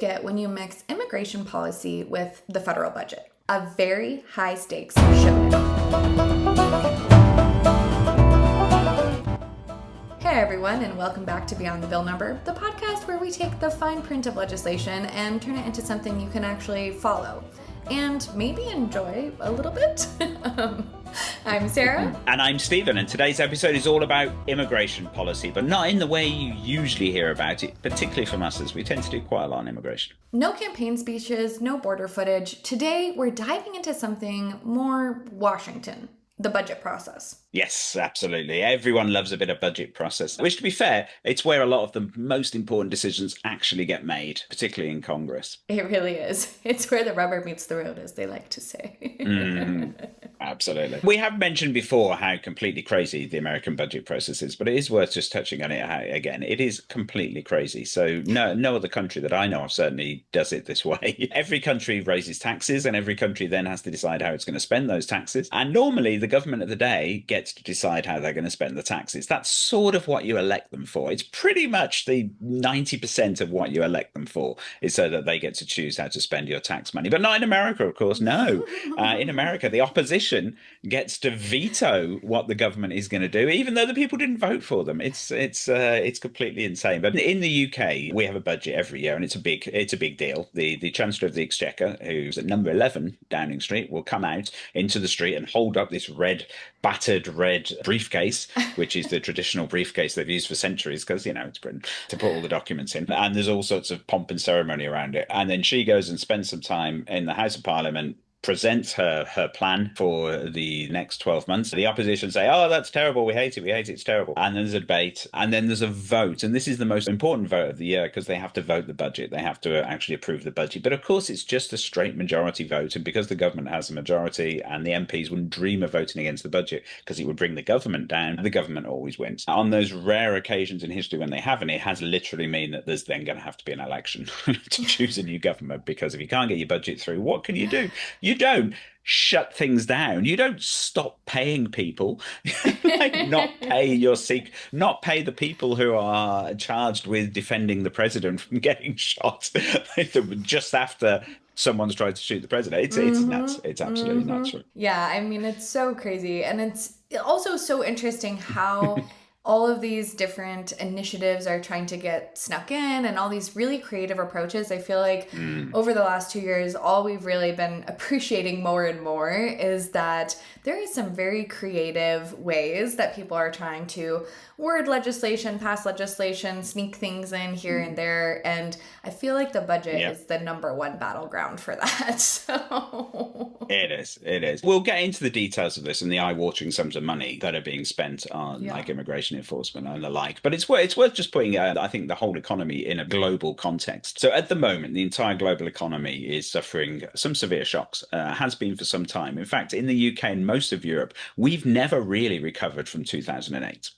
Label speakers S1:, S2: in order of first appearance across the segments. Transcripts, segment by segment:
S1: get when you mix immigration policy with the federal budget. A very high stakes showdown. Hey everyone, and welcome back to Beyond the Bill Number, the podcast where we take the fine print of legislation and turn it into something you can actually follow and maybe enjoy a little bit. I'm Sarah.
S2: And I'm Stephen, and today's episode is all about immigration policy, but not in the way you usually hear about it, particularly from us, as we tend to do quite a lot on immigration.
S1: No campaign speeches, no border footage. Today, we're diving into something more Washington, the budget process.
S2: Yes, absolutely. Everyone loves a bit of budget process, which, to be fair, it's where a lot of the most important decisions actually get made, particularly in Congress.
S1: It really is. It's where the rubber meets the road, as they like to say.
S2: Absolutely. We have mentioned before how completely crazy the American budget process is, but it is worth just touching on it again. It is completely crazy. So no other country that I know of certainly does it this way. Every country raises taxes, and every country then has to decide how it's going to spend those taxes. And normally the government of the day gets to decide how they're going to spend the taxes. That's sort of what you elect them for. It's pretty much the 90% of what you elect them for is so that they get to choose how to spend your tax money. But not in America, of course. No. In America, the opposition gets to veto what the government is going to do, even though the people didn't vote for them. It's completely insane. But in the UK, we have a budget every year, and it's a big deal. The Chancellor of the Exchequer, who's at number 11 Downing Street, will come out into the street and hold up this battered red briefcase, which is the traditional briefcase they've used for centuries because, it's Britain, to put all the documents in. And there's all sorts of pomp and ceremony around it. And then she goes and spends some time in the House of Parliament, presents her plan for the next 12 months. The opposition say, oh, that's terrible, we hate it, it's terrible. And then there's a debate, and then there's a vote. And this is the most important vote of the year because they have to vote the budget. They have to actually approve the budget. But of course, it's just a straight majority vote. And because the government has a majority and the MPs wouldn't dream of voting against the budget because it would bring the government down, the government always wins. On those rare occasions in history when they haven't, it has literally mean that there's then going to have to be an election to choose a new government, because if you can't get your budget through, what can you do? You don't shut things down. You don't stop paying people. not pay the people who are charged with defending the president from getting shot just after someone's tried to shoot the president. It's nuts. It's absolutely nuts.
S1: Yeah, I mean, it's so crazy. And it's also so interesting how all of these different initiatives are trying to get snuck in, and all these really creative approaches. I feel like over the last 2 years, all we've really been appreciating more and more is that there is some very creative ways that people are trying to word legislation, pass legislation, sneak things in here and there. And I feel like the budget is the number one battleground for that. So
S2: It is. We'll get into the details of this and the eye-watering sums of money that are being spent on like immigration enforcement and the like. But it's worth just putting, I think, the whole economy in a global context. So at the moment, the entire global economy is suffering some severe shocks, has been for some time. In fact, in the UK and most of Europe, we've never really recovered from 2008.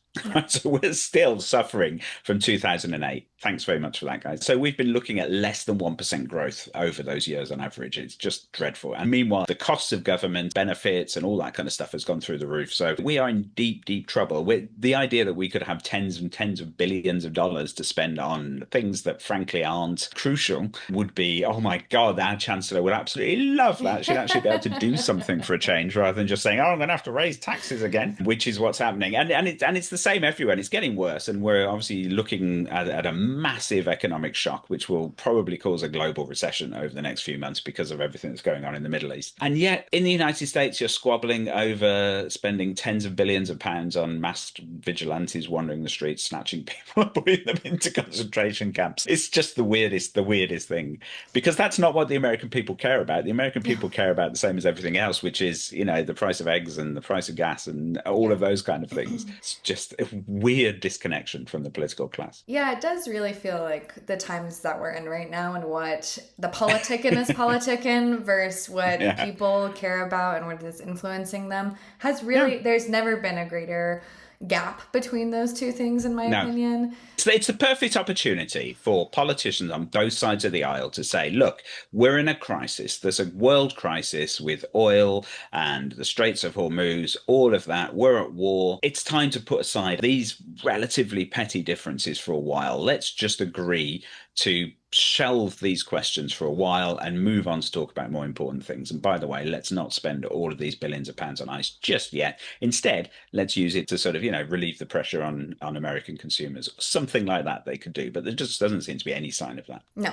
S2: So we're still suffering from 2008. Thanks very much for that, guys. So we've been looking at less than 1% growth over those years on average. It's just dreadful. And meanwhile, the costs of government benefits and all that kind of stuff has gone through the roof. So we are in deep, deep trouble. With the idea that we could have tens and tens of billions of dollars to spend on things that frankly aren't crucial would be, oh my God, our Chancellor would absolutely love that. She'd actually be able to do something for a change rather than just saying, oh, I'm going to have to raise taxes again, which is what's happening. And it's the same everywhere, and it's getting worse, and we're obviously looking at a massive economic shock which will probably cause a global recession over the next few months because of everything that's going on in the Middle East. And yet in the United States you're squabbling over spending tens of billions of pounds on masked vigilantes wandering the streets, snatching people and putting them into concentration camps. It's just the weirdest thing, because that's not what the American people care about. The American people care about the same as everything else, which is, the price of eggs and the price of gas and all of those kind of things. It's just a weird disconnection from the political class.
S1: Yeah, it does really feel like the times that we're in right now, and what the politicking is politicking versus what people care about and what is influencing them has really, there's never been a greater gap between those two things, in my opinion.
S2: It's the perfect opportunity for politicians on both sides of the aisle to say, look, we're in a crisis. There's a world crisis with oil and the Straits of Hormuz, all of that. We're at war. It's time to put aside these relatively petty differences for a while. Let's just agree to shelve these questions for a while and move on to talk about more important things. And by the way, let's not spend all of these billions of pounds on ICE just yet. Instead, let's use it to sort of, relieve the pressure on American consumers. Something like that they could do, but there just doesn't seem to be any sign of that.
S1: No,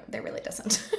S1: there really doesn't.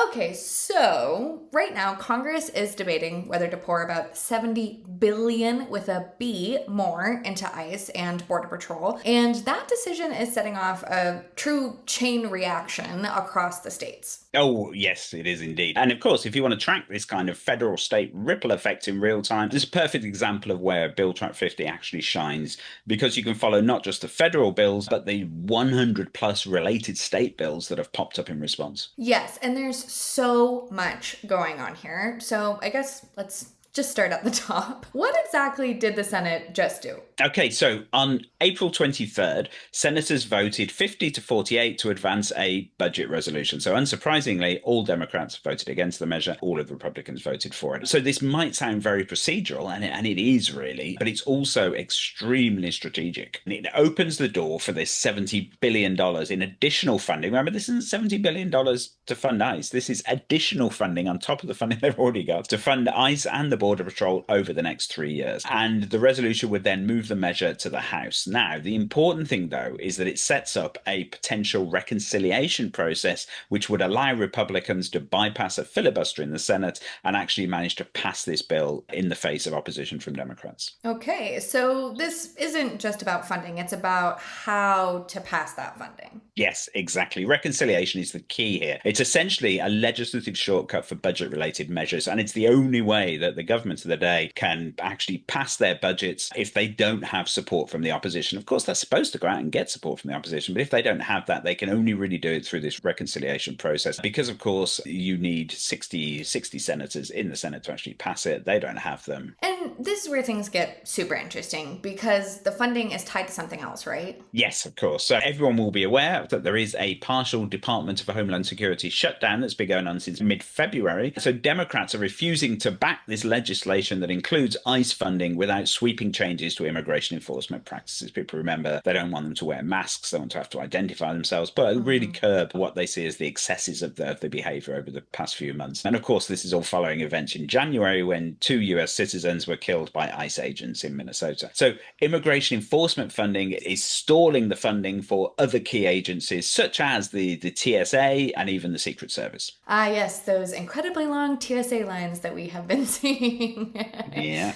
S1: Okay, so right now Congress is debating whether to pour about 70 billion with a B more into ICE and Border Patrol, and that decision is setting off a true chain reaction across the states.
S2: Oh, yes, it is indeed. And of course, if you want to track this kind of federal state ripple effect in real time, this is a perfect example of where Bill Track 50 actually shines, because you can follow not just the federal bills, but the 100 plus related state bills that have popped up in response.
S1: Yes, and there's so much going on here. So I guess let's just start at the top. What exactly did the Senate just do?
S2: Okay, so on April 23rd, senators voted 50 to 48 to advance a budget resolution. So unsurprisingly, all Democrats voted against the measure. All of the Republicans voted for it. So this might sound very procedural, and it is really, but it's also extremely strategic. And it opens the door for this $70 billion in additional funding. Remember, this isn't $70 billion to fund ICE. This is additional funding on top of the funding they've already got to fund ICE and the Border Patrol over the next 3 years. And the resolution would then move the measure to the House. Now, the important thing, though, is that it sets up a potential reconciliation process which would allow Republicans to bypass a filibuster in the Senate and actually manage to pass this bill in the face of opposition from Democrats.
S1: Okay, so this isn't just about funding, it's about how to pass that funding.
S2: Yes, exactly. Reconciliation is the key here. It's essentially a legislative shortcut for budget-related measures, and it's the only way that the government of the day can actually pass their budgets if they don't have support from the opposition. Of course, they're supposed to go out and get support from the opposition, but if they don't have that, they can only really do it through this reconciliation process because, of course, you need 60 senators in the Senate to actually pass it. They don't have them.
S1: And this is where things get super interesting because the funding is tied to something else, right?
S2: Yes, of course. So everyone will be aware that there is a partial Department of Homeland Security shutdown that's been going on since mid-February. So Democrats are refusing to back this legislation that includes ICE funding without sweeping changes to immigration enforcement practices. People remember they don't want them to wear masks, they want to have to identify themselves, but really curb what they see as the excesses of the behavior over the past few months. And of course, this is all following events in January when 2 US citizens were killed by ICE agents in Minnesota. So immigration enforcement funding is stalling the funding for other key agencies such as the TSA and even the Secret Service.
S1: Ah, yes, those incredibly long TSA lines that we have been seeing.
S2: Yeah.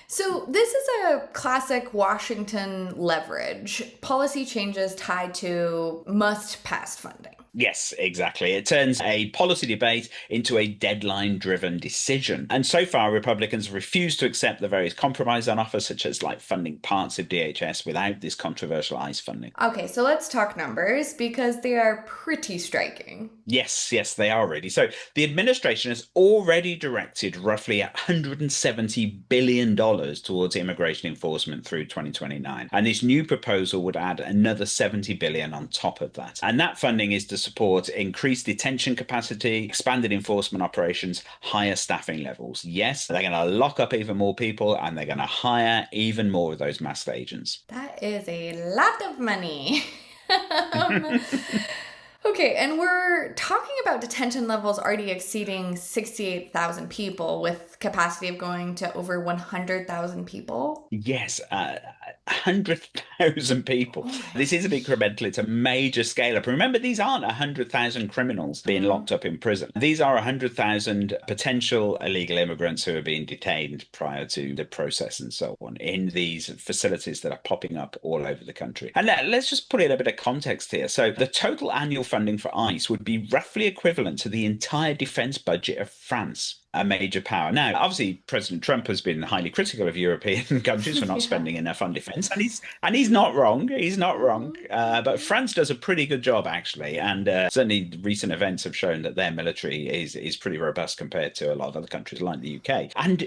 S1: So this is a classic Washington leverage. Policy changes tied to must-pass funding.
S2: Yes, exactly. It turns a policy debate into a deadline-driven decision. And so far, Republicans refuse to accept the various compromises on offer, such as like funding parts of DHS without this controversial ICE funding.
S1: Okay, so let's talk numbers because they are pretty striking.
S2: Yes, they are really. So the administration has already directed roughly $170 billion towards immigration enforcement through 2029. And this new proposal would add another $70 billion on top of that. And that funding is to support increased detention capacity, expanded enforcement operations, higher staffing levels. Yes, they're going to lock up even more people and they're going to hire even more of those masked agents.
S1: That is a lot of money. Okay, and we're talking about detention levels already exceeding 68,000 people with capacity of going to over 100,000 people.
S2: Yes, 100,000 people. This isn't incremental, it's a major scale up. Remember, these aren't 100,000 criminals being locked up in prison. These are 100,000 potential illegal immigrants who are being detained prior to the process and so on in these facilities that are popping up all over the country. And let's just put in a bit of context here. So the total annual funding for ICE would be roughly equivalent to the entire defense budget of France, a major power. Now, obviously, President Trump has been highly critical of European countries for not spending enough on defense, and he's not wrong. He's not wrong. But France does a pretty good job, actually, and certainly recent events have shown that their military is pretty robust compared to a lot of other countries like the UK. And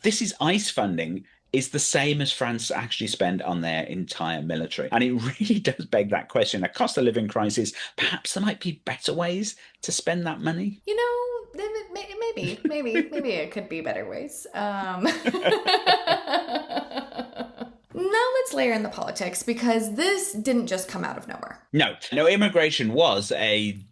S2: this is ICE funding is the same as France actually spend on their entire military. And it really does beg that question. A cost of living crisis, perhaps there might be better ways to spend that money.
S1: You know, maybe it could be better ways. Now let's layer in the politics, because this didn't just come out of nowhere.
S2: No, immigration was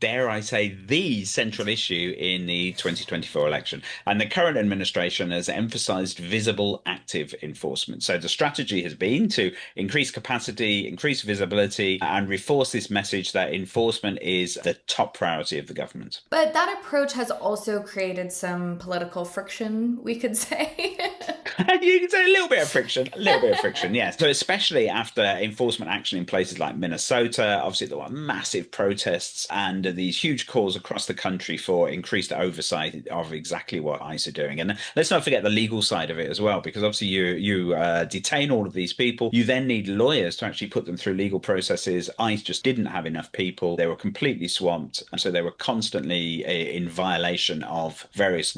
S2: dare I say, the central issue in the 2024 election. And the current administration has emphasized visible, active enforcement. So the strategy has been to increase capacity, increase visibility, and reinforce this message that enforcement is the top priority of the government.
S1: But that approach has also created some political friction, we could say.
S2: You can say a little bit of friction, yes. So especially after enforcement action in places like Minnesota, obviously there were massive protests and these huge calls across the country for increased oversight of exactly what ICE are doing. And let's not forget the legal side of it as well, because obviously you detain all of these people. You then need lawyers to actually put them through legal processes. ICE just didn't have enough people. They were completely swamped. And so they were constantly in violation of various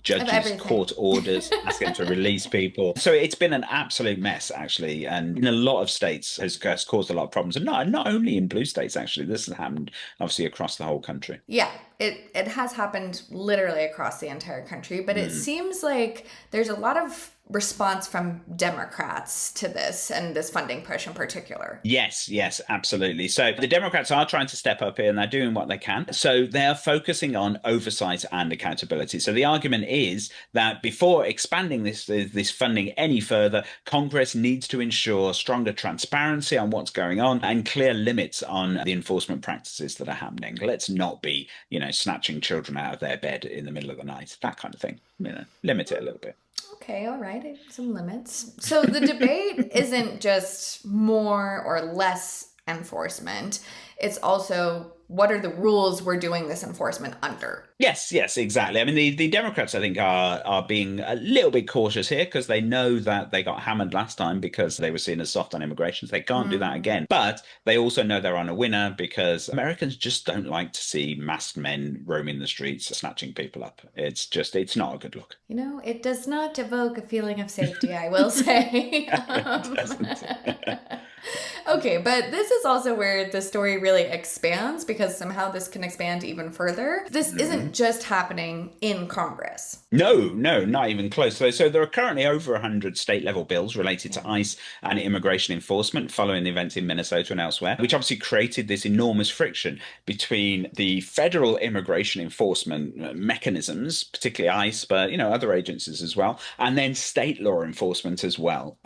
S2: judges' court orders, asking them to release people. So it's been an absolute mess, actually, and in a lot of states has caused a lot of problems, and not only in blue states. Actually, this has happened obviously across the whole country.
S1: Yeah, it has happened literally across the entire country, but it seems like there's a lot of response from Democrats to this and this funding push in particular.
S2: Yes, absolutely. So the Democrats are trying to step up here and they're doing what they can. So they're focusing on oversight and accountability. So the argument is that before expanding this funding any further, Congress needs to ensure stronger transparency on what's going on and clear limits on the enforcement practices that are happening. Let's not be, snatching children out of their bed in the middle of the night, that kind of thing. Limit it a little bit.
S1: Okay, all right, some limits. So the debate isn't just more or less enforcement. It's also, what are the rules we're doing this enforcement under?
S2: Yes, exactly. I mean, the Democrats, I think, are being a little bit cautious here because they know that they got hammered last time because they were seen as soft on immigration. So they can't do that again. But they also know they're on a winner because Americans just don't like to see masked men roaming the streets, snatching people up. It's not a good look.
S1: It does not evoke a feeling of safety, I will say.
S2: It doesn't.
S1: Okay, but this is also where the story really expands, because somehow this can expand even further. This isn't just happening in Congress.
S2: No, not even close. So there are currently over 100 state-level bills related to ICE and immigration enforcement following the events in Minnesota and elsewhere, which obviously created this enormous friction between the federal immigration enforcement mechanisms, particularly ICE, but other agencies as well, and then state law enforcement as well.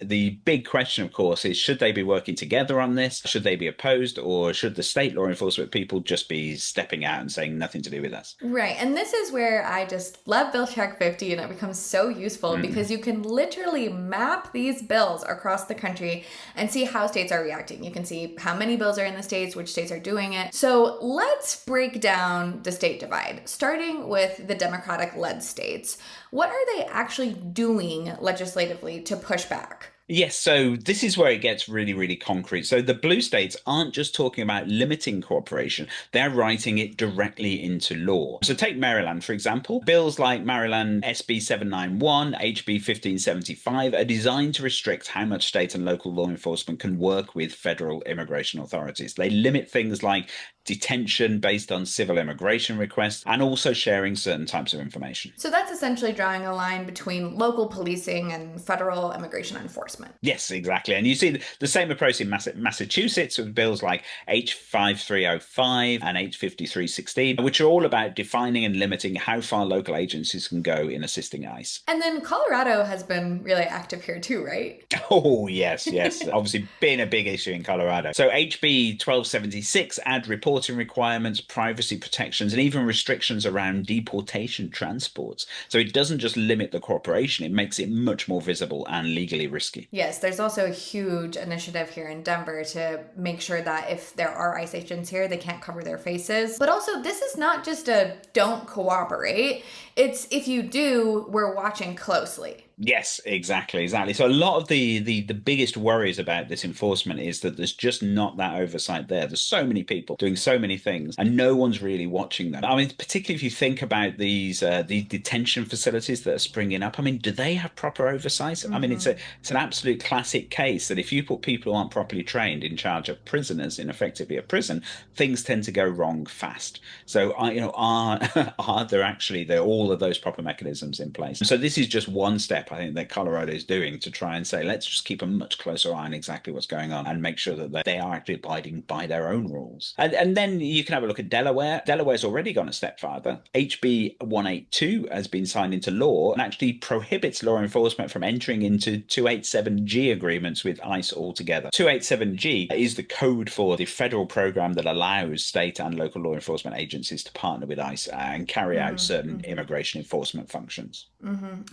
S2: The big question, of course, is should they be working together on this? Should they be opposed, or should the state law enforcement people just be stepping out and saying nothing to do with us?
S1: Right, and this is where I just love Bill Check 50, and it becomes so useful because you can literally map these bills across the country and see how states are reacting. You can see how many bills are in the states, which states are doing it. So let's break down the state divide, starting with the Democratic-led states. What are they actually doing legislatively to push back?
S2: Yes, so this is where it gets really, really concrete. So the blue states aren't just talking about limiting cooperation, they're writing it directly into law. So take Maryland, for example. Bills like Maryland SB 791, HB 1575 are designed to restrict how much state and local law enforcement can work with federal immigration authorities. They limit things like detention based on civil immigration requests and also sharing certain types of information.
S1: So that's essentially drawing a line between local policing and federal immigration enforcement.
S2: Yes, exactly. And you see the same approach in Massachusetts with bills like H5305 and H5316, which are all about defining and limiting how far local agencies can go in assisting ICE.
S1: And then Colorado has been really active here too, right?
S2: Oh, yes. Obviously been a big issue in Colorado. So HB 1276 add reporting requirements, privacy protections, and even restrictions around deportation transports. So it doesn't just limit the cooperation, it makes it much more visible and legally risky.
S1: Yes, there's also a huge initiative here in Denver to make sure that if there are ICE agents here, they can't cover their faces. But also, this is not just a don't cooperate. It's if you do, we're watching closely.
S2: Yes, exactly. So a lot of the biggest worries about this enforcement is that there's just not that oversight there. There's so many people doing so many things and no one's really watching them. I mean, particularly if you think about these detention facilities that are springing up. I mean, do they have proper oversight? I mean, it's an absolute classic case that if you put people who aren't properly trained in charge of prisoners in effectively a prison, things tend to go wrong fast. So, are there actually all of those proper mechanisms in place? So this is just one step step, I think, that Colorado is doing to try and say, let's just keep a much closer eye on exactly what's going on and make sure that they are actually abiding by their own rules. And then you can have a look at Delaware. Delaware's already gone a step farther. HB 182 has been signed into law and actually prohibits law enforcement from entering into 287G agreements with ICE altogether. 287G is the code for the federal program that allows state and local law enforcement agencies to partner with ICE and carry out certain immigration enforcement functions.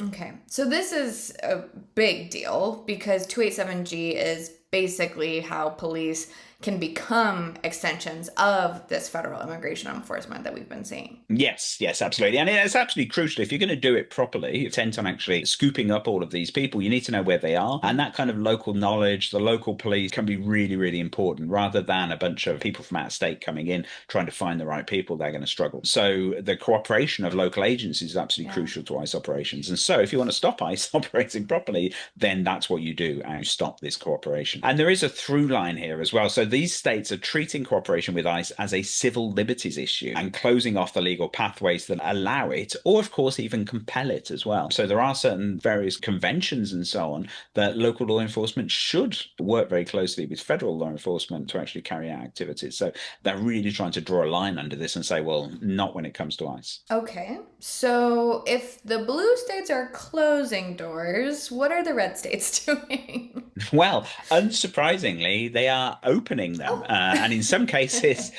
S1: Okay. So this is a big deal because 287G is basically how police can become extensions of this federal immigration enforcement that we've been seeing.
S2: Yes, absolutely. And it's absolutely crucial. If you're going to do it properly, intent on actually scooping up all of these people, you need to know where they are. And that kind of local knowledge, the local police can be really, really important rather than a bunch of people from out of state coming in trying to find the right people. They're going to struggle. So the cooperation of local agencies is absolutely crucial to ICE operations. And so if you want to stop ICE operating properly, then that's what you do and stop this cooperation. And there is a through line here as well. So these states are treating cooperation with ICE as a civil liberties issue and closing off the legal pathways that allow it, or of course even compel it as well. So there are certain various conventions and so on that local law enforcement should work very closely with federal law enforcement to actually carry out activities. So they're really trying to draw a line under this and say, well, not when it comes to ICE.
S1: Okay, so if the blue states are closing doors, what are the red states doing?
S2: Well, unsurprisingly, they are opening them, and in some cases,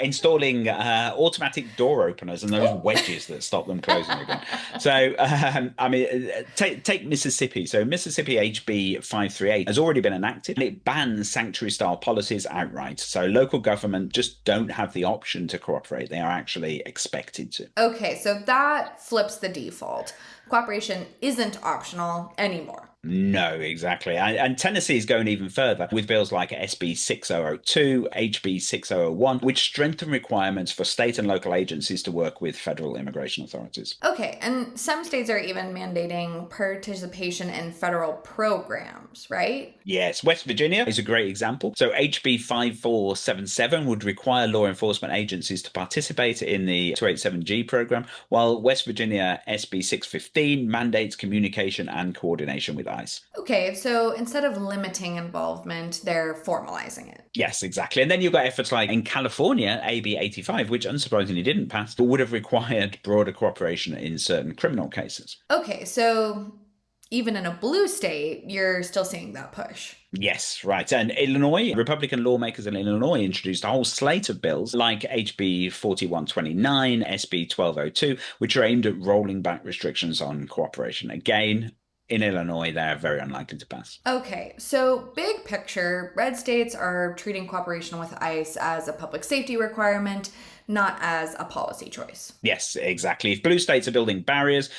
S2: installing automatic door openers and those wedges that stop them closing again. So, I mean, take Mississippi. So, Mississippi HB 538 has already been enacted. It bans sanctuary-style policies outright. So, local government just don't have the option to cooperate. They are actually expected to.
S1: Okay, so that flips the default. Cooperation isn't optional anymore.
S2: No, exactly. And Tennessee is going even further with bills like SB 6002, HB 6001, which strengthen requirements for state and local agencies to work with federal immigration authorities.
S1: Okay, and some states are even mandating participation in federal programs, right?
S2: Yes, West Virginia is a great example. So HB 5477 would require law enforcement agencies to participate in the 287G program, while West Virginia SB 615 mandates communication and coordination with ICE.
S1: Okay, so instead of limiting involvement, they're formalizing it.
S2: Yes, exactly. And then you've got efforts like in California, AB 85, which unsurprisingly didn't pass, but would have required broader cooperation in certain criminal cases.
S1: Okay, so even in a blue state, you're still seeing that push.
S2: Yes, right. And Illinois, Republican lawmakers in Illinois introduced a whole slate of bills like HB 4129, SB 1202, which are aimed at rolling back restrictions on cooperation. Again, in Illinois, they're very unlikely to pass.
S1: Okay, so big picture, red states are treating cooperation with ICE as a public safety requirement, not as a policy choice.
S2: Yes, exactly. If blue states are building barriers,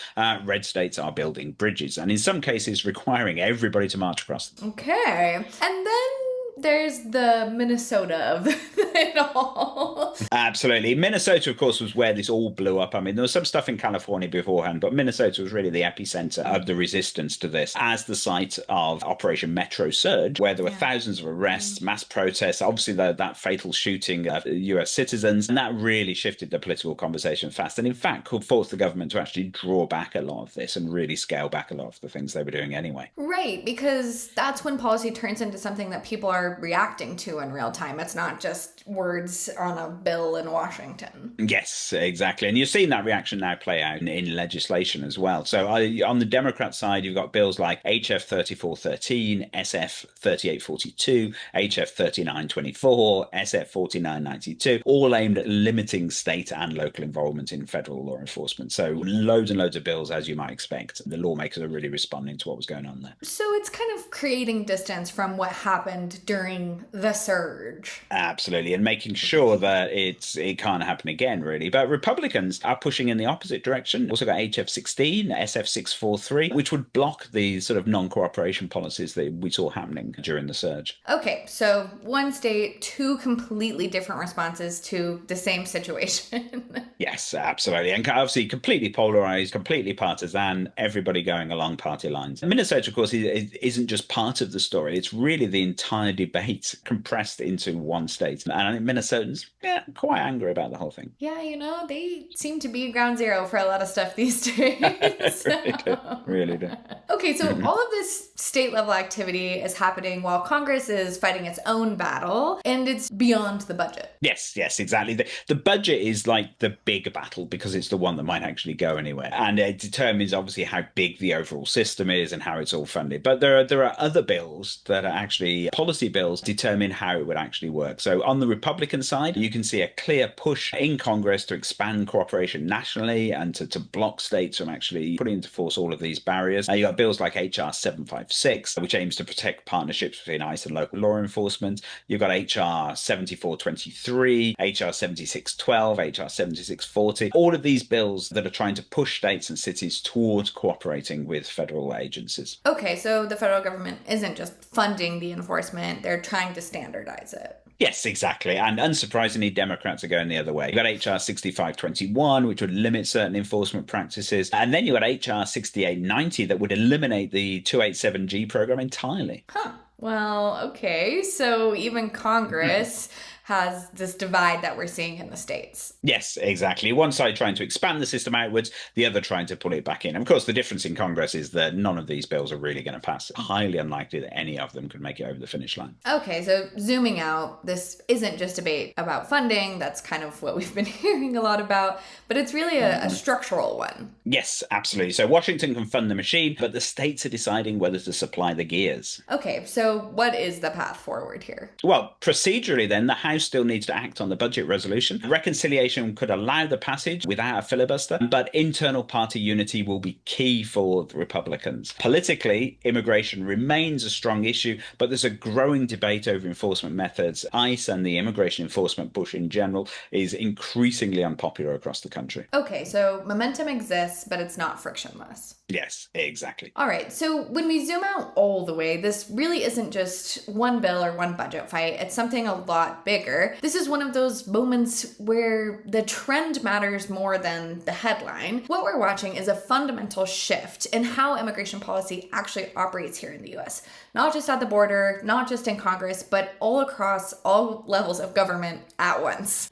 S2: red states are building bridges, and in some cases requiring everybody to march across them.
S1: Okay, and then there's the Minnesota of it all.
S2: Absolutely. Minnesota, of course, was where this all blew up. I mean, there was some stuff in California beforehand, but Minnesota was really the epicenter of the resistance to this as the site of Operation Metro Surge, where there were thousands of arrests, mass protests, obviously that fatal shooting of US citizens, and that really shifted the political conversation fast. And in fact, could force the government to actually draw back a lot of this and really scale back a lot of the things they were doing anyway.
S1: Right, because that's when policy turns into something that people are reacting to in real time. It's not just words on a bill in Washington.
S2: Yes, exactly. And you're seeing that reaction now play out in legislation as well. So on the Democrat side, you've got bills like HF 3413, SF 3842, HF 3924, SF 4992, all aimed at limiting state and local involvement in federal law enforcement. So loads and loads of bills, as you might expect. The lawmakers are really responding to what was going on there.
S1: So it's kind of creating distance from what happened during the surge.
S2: Absolutely. And making sure that it can't happen again, really. But Republicans are pushing in the opposite direction. Also got HF 16, SF 643, which would block the sort of non-cooperation policies that we saw happening during the surge.
S1: Okay, so one state, two completely different responses to the same situation.
S2: Yes, absolutely. And obviously completely polarized, completely partisan, everybody going along party lines. And Minnesota, of course, isn't just part of the story. It's really the entire debate compressed into one state. And I think Minnesotans, quite angry about the whole thing.
S1: Yeah, they seem to be ground zero for a lot of stuff these days.
S2: Really do. Really do.
S1: Okay, so all of this state level activity is happening while Congress is fighting its own battle, and it's beyond the budget.
S2: Yes, exactly. The budget is like the big battle because it's the one that might actually go anywhere. And it determines obviously how big the overall system is and how it's all funded. But there are other bills that are actually policy bills determine how it would actually work. So on the Republican side, you can see a clear push in Congress to expand cooperation nationally and to block states from actually putting into force all of these barriers. You got bills like HR 756, which aims to protect partnerships between ICE and local law enforcement. You've got HR 7423, HR 7612, HR 7640, all of these bills that are trying to push states and cities towards cooperating with federal agencies.
S1: Okay, so the federal government isn't just funding the enforcement, they're trying to standardize it.
S2: Yes, exactly. And unsurprisingly, Democrats are going the other way. You've got HR 6521, which would limit certain enforcement practices. And then you've got HR 6890 that would eliminate the 287G program entirely.
S1: Huh. Well, okay. So even Congress has this divide that we're seeing in the states.
S2: Yes, exactly. One side trying to expand the system outwards, the other trying to pull it back in. And of course, the difference in Congress is that none of these bills are really going to pass. Highly unlikely that any of them could make it over the finish line.
S1: Okay, so zooming out, this isn't just a debate about funding. That's kind of what we've been hearing a lot about, but it's really a structural one.
S2: Yes, absolutely. So Washington can fund the machine, but the states are deciding whether to supply the gears.
S1: Okay, so what is the path forward here?
S2: Well, procedurally then, the House still needs to act on the budget resolution. Reconciliation could allow the passage without a filibuster, but internal party unity will be key for the Republicans. Politically, immigration remains a strong issue, but there's a growing debate over enforcement methods. ICE and the immigration enforcement push in general is increasingly unpopular across the country.
S1: Okay, so momentum exists, but it's not frictionless.
S2: Yes, exactly.
S1: All right, so when we zoom out all the way, this really isn't just one bill or one budget fight. It's something a lot bigger. This is one of those moments where the trend matters more than the headline. What we're watching is a fundamental shift in how immigration policy actually operates here in the US. Not just at the border, not just in Congress, but all across all levels of government at once.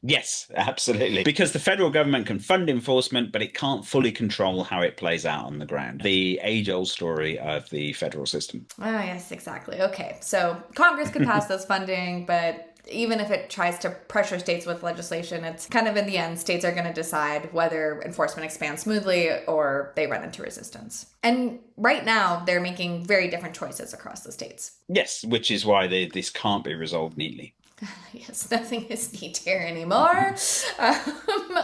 S2: Yes, absolutely. Because the federal government can fund enforcement, but it can't fully control how it plays out on the ground. The age-old story of the federal system.
S1: Oh, yes, exactly. Okay, so Congress could pass this funding, but even if it tries to pressure states with legislation, it's kind of in the end, states are going to decide whether enforcement expands smoothly or they run into resistance. And right now, they're making very different choices across the states.
S2: Yes, which is why this can't be resolved neatly.
S1: Yes, nothing is neat here anymore.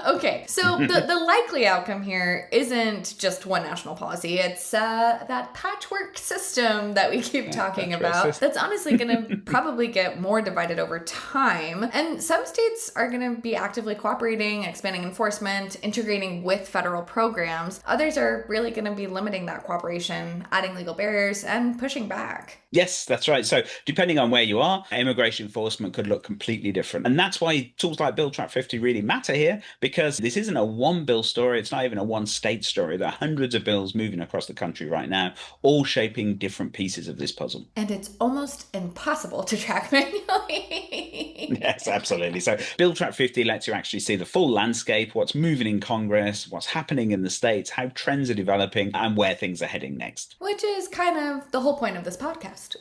S1: Okay, so the likely outcome here isn't just one national policy. It's that patchwork system that we keep talking about. That's honestly going to probably get more divided over time. And some states are going to be actively cooperating, expanding enforcement, integrating with federal programs. Others are really going to be limiting that cooperation, adding legal barriers, and pushing back.
S2: Yes, that's right. So depending on where you are, immigration enforcement could look completely different. And that's why tools like Bill Track 50 really matter here, because this isn't a one bill story. It's not even a one state story. There are hundreds of bills moving across the country right now, all shaping different pieces of this puzzle.
S1: And it's almost impossible to track manually.
S2: Yes, absolutely. So Bill Track 50 lets you actually see the full landscape, what's moving in Congress, what's happening in the states, how trends are developing, and where things are heading next.
S1: Which is kind of the whole point of this podcast.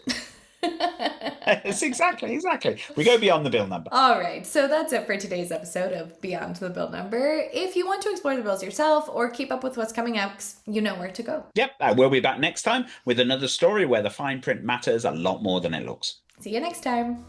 S2: Yes, exactly. We go beyond the bill number.
S1: All right, so that's it for today's episode of Beyond the Bill Number. If you want to explore the bills yourself or keep up with what's coming out, you know where to go.
S2: Yep, we'll be back next time with another story where the fine print matters a lot more than it looks.
S1: See you next time.